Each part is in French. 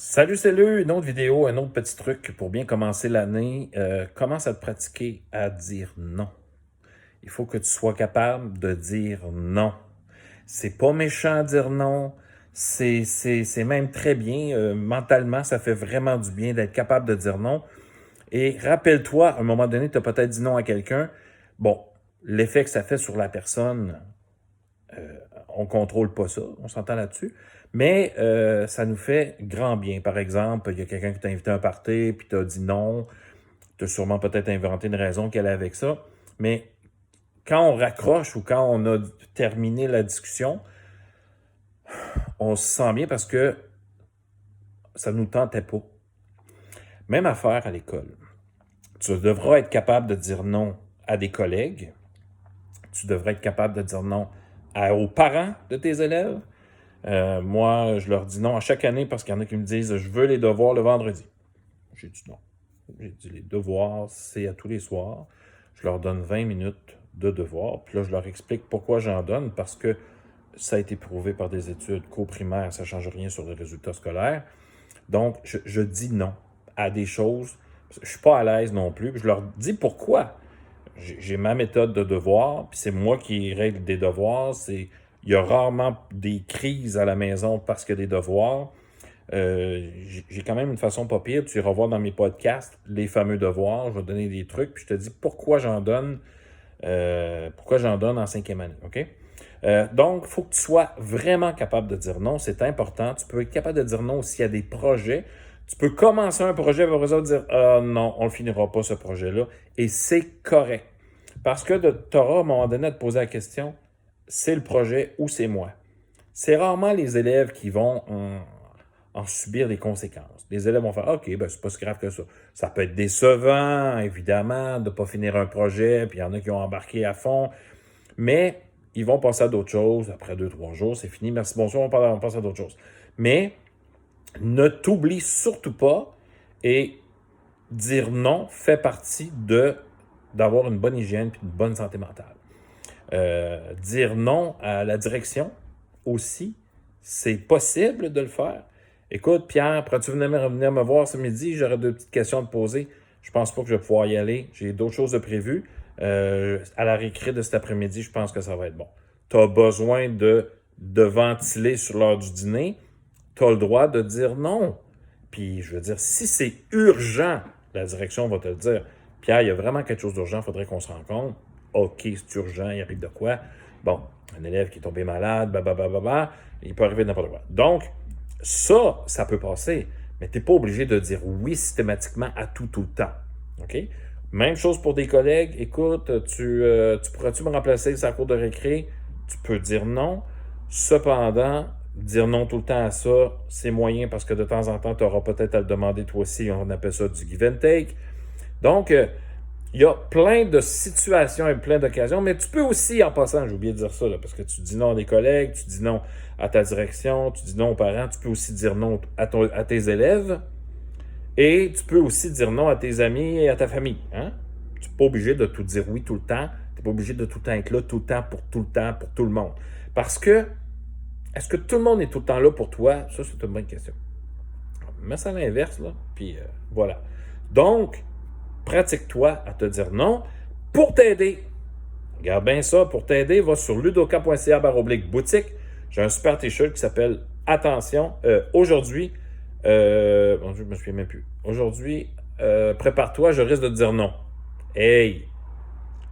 Salut, une autre vidéo, un autre petit truc pour bien commencer l'année. Commence à te pratiquer à dire non. Il faut que tu sois capable de dire non. C'est pas méchant à dire non, c'est même très bien. Mentalement, ça fait vraiment du bien d'être capable de dire non. Et rappelle-toi, à un moment donné, tu as peut-être dit non à quelqu'un. Bon, l'effet que ça fait sur la personne, on ne contrôle pas ça, on s'entend là-dessus. Mais ça nous fait grand bien. Par exemple, il y a quelqu'un qui t'a invité à un party, puis tu as dit non. Tu as sûrement peut-être inventé une raison qu'elle a avec ça. Mais quand on raccroche ou quand on a terminé la discussion, on se sent bien parce que ça ne nous tentait pas. Même affaire à l'école. Tu devras être capable de dire non à des collègues. Tu devrais être capable de dire non aux parents de tes élèves. Moi, je leur dis non à chaque année parce qu'il y en a qui me disent « Je veux les devoirs le vendredi ». J'ai dit non. J'ai dit les devoirs, c'est à tous les soirs. Je leur donne 20 minutes de devoirs. Puis là, je leur explique pourquoi j'en donne, parce que ça a été prouvé par des études qu'au primaire, ça ne change rien sur les résultats scolaires. Donc, je dis non à des choses. Je ne suis pas à l'aise non plus. Puis je leur dis pourquoi. J'ai ma méthode de devoir, puis c'est moi qui règle des devoirs. Il y a rarement des crises à la maison parce qu'il y a des devoirs. J'ai quand même une façon pas pire. Tu iras voir dans mes podcasts les fameux devoirs. Je vais te donner des trucs, puis je te dis pourquoi j'en donne en 5e année. OK? Donc, il faut que tu sois vraiment capable de dire non. C'est important. Tu peux être capable de dire non aussi à des projets. Tu peux commencer un projet, après ça dire non, on ne le finira pas ce projet-là. Et c'est correct. Parce que tu auras à un moment donné à te poser la question, c'est le projet ou c'est moi? C'est rarement les élèves qui vont en subir les conséquences. Les élèves vont faire OK, ben c'est pas si grave que ça. Ça peut être décevant, évidemment, de ne pas finir un projet, puis il y en a qui ont embarqué à fond, mais ils vont passer à d'autres choses. Après 2-3 jours, c'est fini. Merci, bonsoir, on passe à d'autres choses. Mais ne t'oublie surtout pas, et dire non fait partie d'avoir une bonne hygiène et une bonne santé mentale. Dire non à la direction aussi, c'est possible de le faire. Écoute, Pierre, pourrais-tu venir me voir ce midi? J'aurais 2 petites questions à te poser. Je pense pas que je vais pouvoir y aller. J'ai d'autres choses de prévues. À la récré de cet après-midi, je pense que ça va être bon. Tu as besoin de ventiler sur l'heure du dîner. Tu as le droit de dire non. Puis, je veux dire, si c'est urgent, la direction va te le dire. Pierre, il y a vraiment quelque chose d'urgent, il faudrait qu'on se rencontre. OK, c'est urgent, il arrive de quoi? Bon, un élève qui est tombé malade, il peut arriver n'importe quoi. Donc, ça peut passer, mais tu n'es pas obligé de dire oui systématiquement à tout le temps. OK? Même chose pour des collègues. Écoute, tu pourrais-tu me remplacer sur la cour de récré? Tu peux dire non. Cependant, dire non tout le temps à ça, c'est moyen parce que de temps en temps, tu auras peut-être à le demander toi aussi. On appelle ça du give and take. Donc, il y a plein de situations et plein d'occasions, mais tu peux aussi, en passant, j'ai oublié de dire ça, là, parce que tu dis non à des collègues, tu dis non à ta direction, tu dis non aux parents, tu peux aussi dire non à tes élèves, et tu peux aussi dire non à tes amis et à ta famille. Hein? Tu n'es pas obligé de tout dire oui tout le temps, tu n'es pas obligé de tout le temps être là, tout le temps, pour tout le monde. Parce que, est-ce que tout le monde est tout le temps là pour toi? Ça, c'est une bonne question. Mets ça à l'inverse, là, puis voilà. Donc, pratique-toi à te dire non pour t'aider. Regarde bien ça, pour t'aider, va sur ludoka.ca/boutique. J'ai un super t-shirt qui s'appelle Attention, aujourd'hui, je me souviens même plus. Aujourd'hui, prépare-toi, je risque de te dire non. Hey!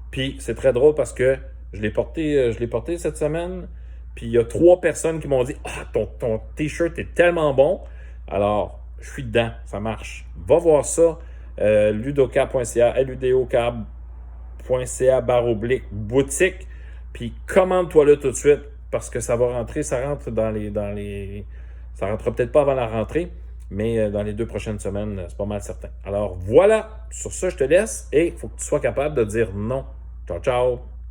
Puis c'est très drôle parce que je l'ai porté cette semaine, puis il y a 3 personnes qui m'ont dit « Ah, ton t-shirt est tellement bon! » Alors, je suis dedans, ça marche. Va voir ça, ludoka.ca, ludoka.ca/boutique, puis commande-toi là tout de suite, parce que ça va rentrer, ça rentre ça rentrera peut-être pas avant la rentrée, mais dans les 2 prochaines semaines, c'est pas mal certain. Alors voilà, sur ça, je te laisse, et il faut que tu sois capable de dire non. Ciao, ciao!